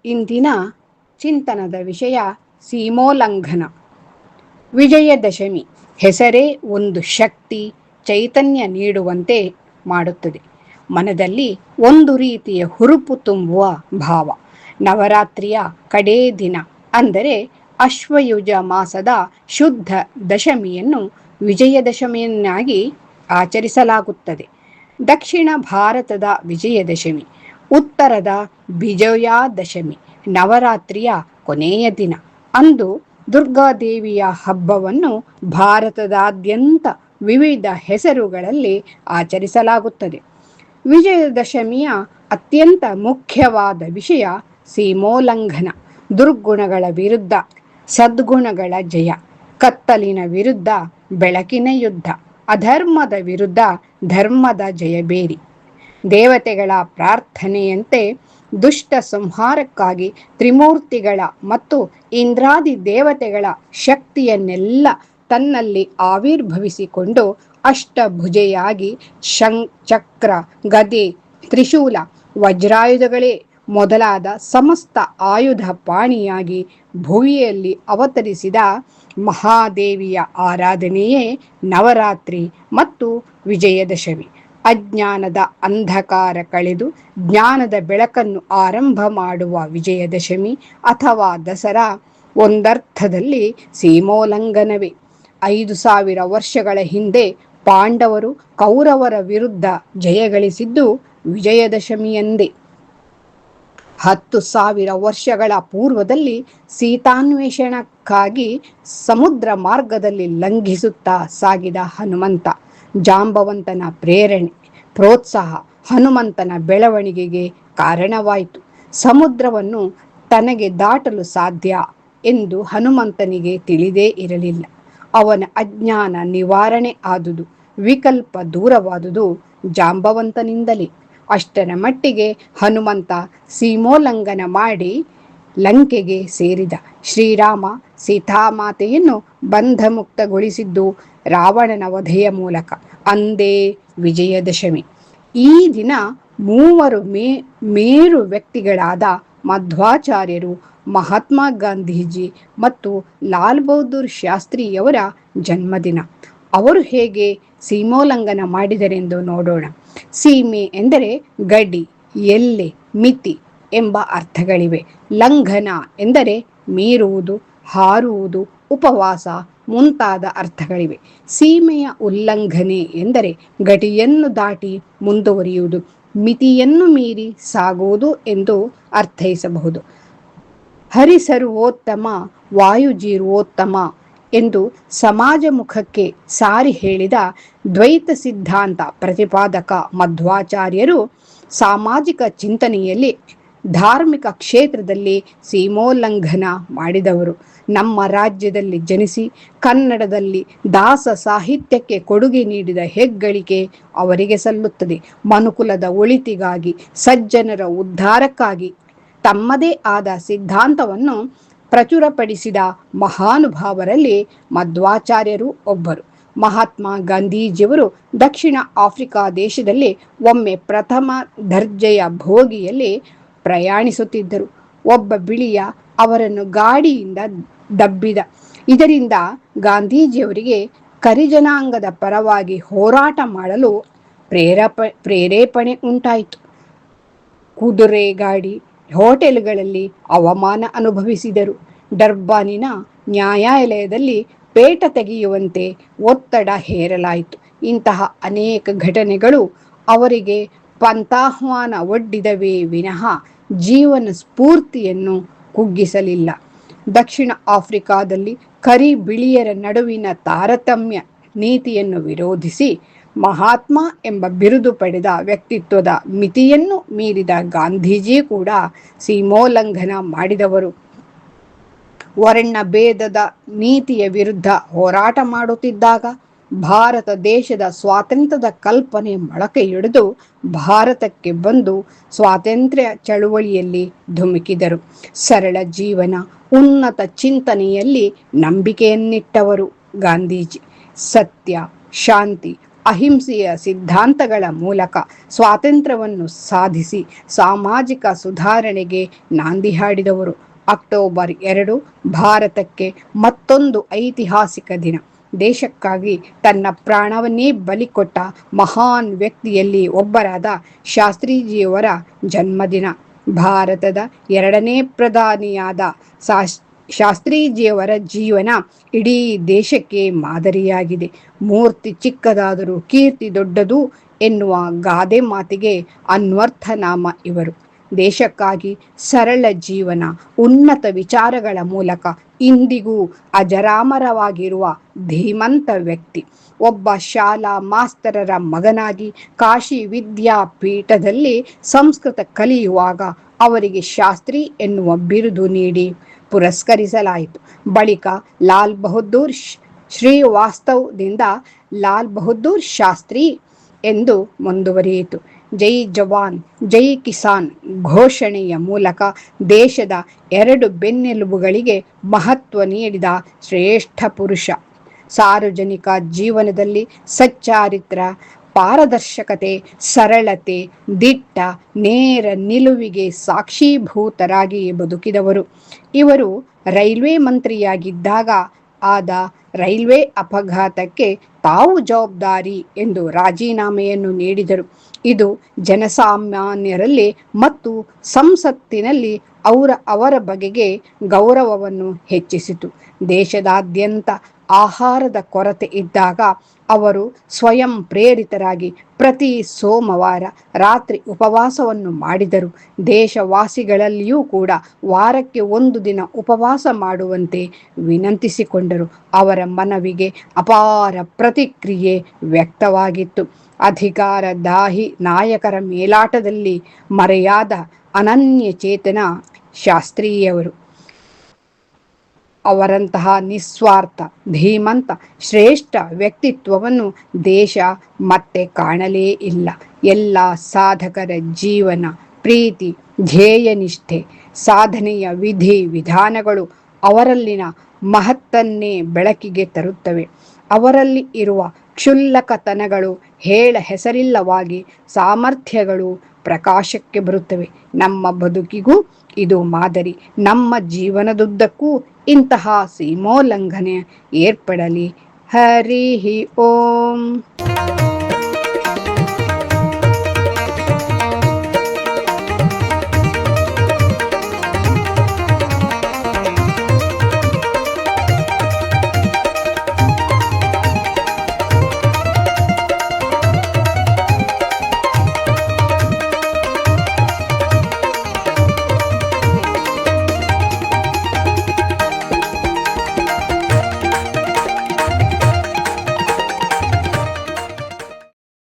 ಇಂದಿನ ಚಿಂತನದ ವಿಷಯ ಸೀಮೋಲ್ಲಂಘನ. ವಿಜಯದಶಮಿ ಹೆಸರೇ ಒಂದು ಶಕ್ತಿ, ಚೈತನ್ಯ ನೀಡುವಂತೆ ಮಾಡುತ್ತದೆ. ಮನದಲ್ಲಿ ಒಂದು ರೀತಿಯ ಹುರುಪು ತುಂಬುವ ಭಾವ. ನವರಾತ್ರಿಯ ಕಡೇ ದಿನ ಅಂದರೆ ಅಶ್ವಯುಜ ಮಾಸದ ಶುದ್ಧ ದಶಮಿಯನ್ನು ವಿಜಯದಶಮಿಯನ್ನಾಗಿ ಆಚರಿಸಲಾಗುತ್ತದೆ. ದಕ್ಷಿಣ ಭಾರತದ ವಿಜಯದಶಮಿ, ಉತ್ತರದ ವಿಜಯಾದಶಮಿ ನವರಾತ್ರಿಯ ಕೊನೆಯ ದಿನ. ಅಂದು ದುರ್ಗಾದೇವಿಯ ಹಬ್ಬವನ್ನು ಭಾರತದಾದ್ಯಂತ ವಿವಿಧ ಹೆಸರುಗಳಲ್ಲಿ ಆಚರಿಸಲಾಗುತ್ತದೆ. ವಿಜಯದಶಮಿಯ ಅತ್ಯಂತ ಮುಖ್ಯವಾದ ವಿಷಯ ಸೀಮೋಲ್ಲಂಘನ. ದುರ್ಗುಣಗಳ ವಿರುದ್ಧ ಸದ್ಗುಣಗಳ ಜಯ, ಕತ್ತಲಿನ ವಿರುದ್ಧ ಬೆಳಕಿನ ಯುದ್ಧ, ಅಧರ್ಮದ ವಿರುದ್ಧ ಧರ್ಮದ ಜಯಬೇರಿ. ದೇವತೆಗಳ ಪ್ರಾರ್ಥನೆಯಂತೆ ದುಷ್ಟ ಸಂಹಾರಕ್ಕಾಗಿ ತ್ರಿಮೂರ್ತಿಗಳ ಮತ್ತು ಇಂದ್ರಾದಿ ದೇವತೆಗಳ ಶಕ್ತಿಯನ್ನೆಲ್ಲ ತನ್ನಲ್ಲಿ ಆವಿರ್ಭವಿಸಿಕೊಂಡು ಅಷ್ಟಭುಜೆಯಾಗಿ ಚಕ್ರ, ಗದೆ, ತ್ರಿಶೂಲ, ವಜ್ರಾಯುಧಗಳೇ ಮೊದಲಾದ ಸಮಸ್ತ ಆಯುಧ ಪಾಣಿಯಾಗಿ ಭುವಿಯಲ್ಲಿ ಅವತರಿಸಿದ ಮಹಾದೇವಿಯ ಆರಾಧನೆಯೇ ನವರಾತ್ರಿ ಮತ್ತು ವಿಜಯದಶಮಿ. ಅಜ್ಞಾನದ ಅಂಧಕಾರ ಕಳೆದು ಜ್ಞಾನದ ಬೆಳಕನ್ನು ಆರಂಭ ಮಾಡುವ ವಿಜಯದಶಮಿ ಅಥವಾ ದಸರಾ ಒಂದರ್ಥದಲ್ಲಿ ಸೀಮೋಲ್ಲಂಘನವೇ. 5,000 ವರ್ಷಗಳ ಹಿಂದೆ ಪಾಂಡವರು ಕೌರವರ ವಿರುದ್ಧ ಜಯಗಳಿಸಿದ್ದು ವಿಜಯದಶಮಿಯಂದೇ. 10,000 ವರ್ಷಗಳ ಪೂರ್ವದಲ್ಲಿ ಸೀತಾನ್ವೇಷಣಕ್ಕಾಗಿ ಸಮುದ್ರ ಮಾರ್ಗದಲ್ಲಿ ಲಂಘಿಸುತ್ತಾ ಸಾಗಿದ ಹನುಮಂತ, ಜಾಂಬವಂತನ ಪ್ರೇರಣೆ, ಪ್ರೋತ್ಸಾಹ ಹನುಮಂತನ ಬೆಳವಣಿಗೆಗೆ ಕಾರಣವಾಯಿತು. ಸಮುದ್ರವನ್ನು ತನಗೆ ದಾಟಲು ಸಾಧ್ಯ ಎಂದು ಹನುಮಂತನಿಗೆ ತಿಳಿದೇ ಇರಲಿಲ್ಲ. ಅವನ ಅಜ್ಞಾನ ನಿವಾರಣೆ ಆದುದು, ವಿಕಲ್ಪ ದೂರವಾದುದು ಜಾಂಬವಂತನಿಂದಲೇ. ಅಷ್ಟರ ಮಟ್ಟಿಗೆ ಹನುಮಂತ ಸೀಮೋಲ್ಲಂಘನ ಮಾಡಿ ಲಂಕೆಗೆ ಸೇರಿದ. ಶ್ರೀರಾಮ ಸೀತಾಮಾತೆಯನ್ನು ಬಂಧಮುಕ್ತಗೊಳಿಸಿದ್ದು ರಾವಣನ ವಧೆಯ ಮೂಲಕ. ಅಂದೇ ವಿಜಯದಶಮಿ. ಈ ದಿನ ಮೂವರು ಮೇರು ವ್ಯಕ್ತಿಗಳಾದ ಮಧ್ವಾಚಾರ್ಯರು, ಮಹಾತ್ಮ ಗಾಂಧೀಜಿ ಮತ್ತು ಲಾಲ್ ಬಹದ್ದೂರ್ ಶಾಸ್ತ್ರಿಯವರ ಜನ್ಮದಿನ. ಅವರು ಹೇಗೆ ಸೀಮೋಲ್ಲಂಘನ ಮಾಡಿದರೆಂದು ನೋಡೋಣ. ಸೀಮೆ ಎಂದರೆ ಗಡಿ, ಎಲ್ಲೆ, ಮಿತಿ ಎಂಬ ಅರ್ಥಗಳಿವೆ. ಲಂಘನ ಎಂದರೆ ಮೀರುವುದು, ಹಾರುವುದು, ಉಪವಾಸ ಮುಂತಾದ ಅರ್ಥಗಳಿವೆ. ಸೀಮೆಯ ಉಲ್ಲಂಘನೆ ಎಂದರೆ ಗಡಿಯನ್ನು ದಾಟಿ ಮುಂದುವರಿಯುವುದು, ಮಿತಿಯನ್ನು ಮೀರಿ ಸಾಗುವುದು ಎಂದು ಅರ್ಥೈಸಬಹುದು. ಹರಿಸರ್ವೋತ್ತಮ, ವಾಯುಜೀರ್ವೋತ್ತಮ ಎಂದು ಸಮಾಜ ಮುಖಕ್ಕೆ ಸಾರಿ ಹೇಳಿದ ದ್ವೈತ ಸಿದ್ಧಾಂತ ಪ್ರತಿಪಾದಕ ಮಧ್ವಾಚಾರ್ಯರು ಸಾಮಾಜಿಕ ಚಿಂತನೆಯಲ್ಲಿ, ಧಾರ್ಮಿಕ ಕ್ಷೇತ್ರದಲ್ಲಿ ಸೀಮೋಲ್ಲಂಘನ ಮಾಡಿದವರು. ನಮ್ಮ ರಾಜ್ಯದಲ್ಲಿ ಜನಿಸಿ ಕನ್ನಡದಲ್ಲಿ ದಾಸ ಸಾಹಿತ್ಯಕ್ಕೆ ಕೊಡುಗೆ ನೀಡಿದ ಹೆಗ್ಗಳಿಕೆ ಅವರಿಗೆ ಸಲ್ಲುತ್ತದೆ. ಮನುಕುಲದ ಒಳಿತಿಗಾಗಿ, ಸಜ್ಜನರ ಉದ್ಧಾರಕ್ಕಾಗಿ ತಮ್ಮದೇ ಆದ ಸಿದ್ಧಾಂತವನ್ನು ಪ್ರಚುರಪಡಿಸಿದ ಮಹಾನುಭಾವರಲ್ಲಿ ಮಧ್ವಾಚಾರ್ಯರು ಒಬ್ಬರು. ಮಹಾತ್ಮ ಗಾಂಧೀಜಿಯವರು ದಕ್ಷಿಣ ಆಫ್ರಿಕಾ ದೇಶದಲ್ಲಿ ಒಮ್ಮೆ ಪ್ರಥಮ ದರ್ಜೆಯ ಬೋಗಿಯಲ್ಲಿ ಪ್ರಯಾಣಿಸುತ್ತಿದ್ದರು. ಒಬ್ಬ ಬಿಳಿಯ ಅವರನ್ನು ಗಾಡಿಯಿಂದ ದಬ್ಬಿದ. ಇದರಿಂದ ಗಾಂಧೀಜಿಯವರಿಗೆ ಕರಿಜನಾಂಗದ ಪರವಾಗಿ ಹೋರಾಟ ಮಾಡಲು ಪ್ರೇರೇಪಣೆ ಉಂಟಾಯಿತು. ಕುದುರೆ ಗಾಡಿ, ಹೋಟೆಲ್ಗಳಲ್ಲಿ ಅವಮಾನ ಅನುಭವಿಸಿದರು. ಡರ್ಬಾನಿನ ನ್ಯಾಯಾಲಯದಲ್ಲಿ ಪೇಟ ತೆಗೆಯುವಂತೆ ಒತ್ತಡ ಹೇರಲಾಯಿತು. ಇಂತಹ ಅನೇಕ ಘಟನೆಗಳು ಅವರಿಗೆ ಪಂಥಾಹ್ವಾನ ಒಡ್ಡಿದವೇ ವಿನಃ ಜೀವನ ಸ್ಫೂರ್ತಿಯನ್ನು ಕುಗ್ಗಿಸಲಿಲ್ಲ. ದಕ್ಷಿಣ ಆಫ್ರಿಕಾದಲ್ಲಿ ಕರಿ ಬಿಳಿಯರ ನಡುವಿನ ತಾರತಮ್ಯ ನೀತಿಯನ್ನು ವಿರೋಧಿಸಿ ಮಹಾತ್ಮ ಎಂಬ ಬಿರುದು ಪಡೆದ ವ್ಯಕ್ತಿತ್ವದ ಮಿತಿಯನ್ನು ಮೀರಿದ ಗಾಂಧೀಜಿ ಕೂಡ ಸೀಮೋಲ್ಲಂಘನ ಮಾಡಿದವರು. ವರ್ಣ ಭೇದದ ನೀತಿಯ ವಿರುದ್ಧ ಹೋರಾಟ ಮಾಡುತ್ತಿದ್ದಾಗ ಭಾರತ ದೇಶದ ಸ್ವಾತಂತ್ರ್ಯದ ಕಲ್ಪನೆ ಮೊಳಕೆಯೊಡೆದು ಭಾರತಕ್ಕೆ ಬಂದು ಸ್ವಾತಂತ್ರ್ಯ ಚಳುವಳಿಯಲ್ಲಿ ಧುಮುಕಿದರು. ಸರಳ ಜೀವನ, ಉನ್ನತ ಚಿಂತನೆಯಲ್ಲಿ ನಂಬಿಕೆಯನ್ನಿಟ್ಟವರು ಗಾಂಧೀಜಿ. ಸತ್ಯ, ಶಾಂತಿ, ಅಹಿಂಸೆಯ ಸಿದ್ಧಾಂತಗಳ ಮೂಲಕ ಸ್ವಾತಂತ್ರ್ಯವನ್ನು ಸಾಧಿಸಿ ಸಾಮಾಜಿಕ ಸುಧಾರಣೆಗೆ ನಾಂದಿ ಹಾಡಿದವರು. ಅಕ್ಟೋಬರ್ 2 ಭಾರತಕ್ಕೆ ಮತ್ತೊಂದು ಐತಿಹಾಸಿಕ ದಿನ. ದೇಶಕ್ಕಾಗಿ ತನ್ನ ಪ್ರಾಣವನ್ನೇ ಬಲಿಕೊಟ್ಟ ಮಹಾನ್ ವ್ಯಕ್ತಿಯಲ್ಲಿ ಒಬ್ಬರಾದ ಶಾಸ್ತ್ರೀಜಿಯವರ ಜನ್ಮದಿನ. ಭಾರತದ 2ನೇ ಪ್ರಧಾನಿಯಾದ ಶಾಸ್ತ್ರೀಜಿಯವರ ಜೀವನ ಇಡೀ ದೇಶಕ್ಕೆ ಮಾದರಿಯಾಗಿದೆ. ಮೂರ್ತಿ ಚಿಕ್ಕದಾದರೂ ಕೀರ್ತಿ ದೊಡ್ಡದು ಎನ್ನುವ ಗಾದೆ ಮಾತಿಗೆ ಅನ್ವರ್ಥನಾಮ ಇವರು. ದೇಶಕ್ಕಾಗಿ ಸರಳ ಜೀವನ, ಉನ್ನತ ವಿಚಾರಗಳ ಮೂಲಕ ಇಂದಿಗೂ ಅಜರಾಮರವಾಗಿರುವ ಧೀಮಂತ ವ್ಯಕ್ತಿ. ಒಬ್ಬ ಶಾಲಾ ಮಾಸ್ತರರ ಮಗನಾಗಿ ಕಾಶಿ ವಿದ್ಯಾಪೀಠದಲ್ಲಿ ಸಂಸ್ಕೃತ ಕಲಿಯುವಾಗ ಅವರಿಗೆ ಶಾಸ್ತ್ರಿ ಎನ್ನುವ ಬಿರುದು ನೀಡಿ ಪುರಸ್ಕರಿಸಲಾಯಿತು. ಬಳಿಕ ಲಾಲ್ ಬಹದ್ದೂರ್ ಶ್ರೀವಾಸ್ತವದಿಂದ ಲಾಲ್ ಬಹದ್ದೂರ್ ಶಾಸ್ತ್ರಿ ಎಂದು ಮುಂದುವರಿಯಿತು. ಜೈ ಜವಾನ್ ಜೈ ಕಿಸಾನ್ ಘೋಷಣೆಯ ಮೂಲಕ ದೇಶದ 2 ಬೆನ್ನೆಲುಬುಗಳಿಗೆ ಮಹತ್ವ ನೀಡಿದ ಶ್ರೇಷ್ಠ ಪುರುಷ. ಸಾರ್ವಜನಿಕ ಜೀವನದಲ್ಲಿ ಸಚ್ಚಾರಿತ್ರ, ಪಾರದರ್ಶಕತೆ, ಸರಳತೆ, ದಿಟ್ಟ, ನೇರ ನಿಲುವಿಗೆ ಸಾಕ್ಷೀಭೂತರಾಗಿ ಬದುಕಿದವರು. ಇವರು ರೈಲ್ವೆ ಮಂತ್ರಿಯಾಗಿದ್ದಾಗ ಆದ ರೈಲ್ವೆ ಅಪಘಾತಕ್ಕೆ ತಾವು ಜವಾಬ್ದಾರಿ ಎಂದು ರಾಜೀನಾಮೆಯನ್ನು ನೀಡಿದರು. ಇದು ಜನಸಾಮಾನ್ಯರಲ್ಲಿ ಮತ್ತು ಸಂಸತ್ತಿನಲ್ಲಿ ಅವರ ಬಗೆಗೆ ಗೌರವವನ್ನು ಹೆಚ್ಚಿಸಿತು. ದೇಶದಾದ್ಯಂತ ಆಹಾರದ ಕೊರತೆ ಇದ್ದಾಗ ಅವರು ಸ್ವಯಂ ಪ್ರೇರಿತರಾಗಿ ಪ್ರತಿ ಸೋಮವಾರ ರಾತ್ರಿ ಉಪವಾಸವನ್ನು ಮಾಡಿದರು. ದೇಶವಾಸಿಗಳಲ್ಲಿಯೂ ಕೂಡ ವಾರಕ್ಕೆ 1 ದಿನ ಉಪವಾಸ ಮಾಡುವಂತೆ ವಿನಂತಿಸಿಕೊಂಡರು. ಅವರ ಮನವಿಗೆ ಅಪಾರ ಪ್ರತಿಕ್ರಿಯೆ ವ್ಯಕ್ತವಾಗಿತ್ತು. ಅಧಿಕಾರದಾಹಿ ನಾಯಕರ ಮೇಲಾಟದಲ್ಲಿ ಮರೆಯಾದ ಅನನ್ಯ ಚೇತನ ಶಾಸ್ತ್ರೀಯವರು. ಅವರಂತಹ ನಿಸ್ವಾರ್ಥ, ಧೀಮಂತ, ಶ್ರೇಷ್ಠ ವ್ಯಕ್ತಿತ್ವವನ್ನು ದೇಶ ಮತ್ತೆ ಕಾಣಲೇ ಇಲ್ಲ. ಎಲ್ಲ ಸಾಧಕರ ಜೀವನ, ಪ್ರೀತಿ, ಧ್ಯೇಯನಿಷ್ಠೆ, ಸಾಧನೆಯ ವಿಧಿ ವಿಧಾನಗಳು ಅವರಲ್ಲಿನ ಮಹತ್ತನ್ನೇ ಬೆಳಕಿಗೆ ತರುತ್ತವೆ. ಅವರಲ್ಲಿ ಇರುವ ಕ್ಷುಲ್ಲಕತನಗಳು ಹೇಳ ಹೆಸರಿಲ್ಲವಾಗಿ ಸಾಮರ್ಥ್ಯಗಳು ಪ್ರಕಾಶಕ್ಕೆ ಬರುತ್ತವೆ. ನಮ್ಮ ಬದುಕಿಗೂ ಇದು ಮಾದರಿ. ನಮ್ಮ ಜೀವನದುದ್ದಕ್ಕೂ ಇಂತಹ ಸೀಮೋಲ್ಲಂಘನೆ ಏರ್ಪಡಲಿ. ಹರಿ ಓಂ.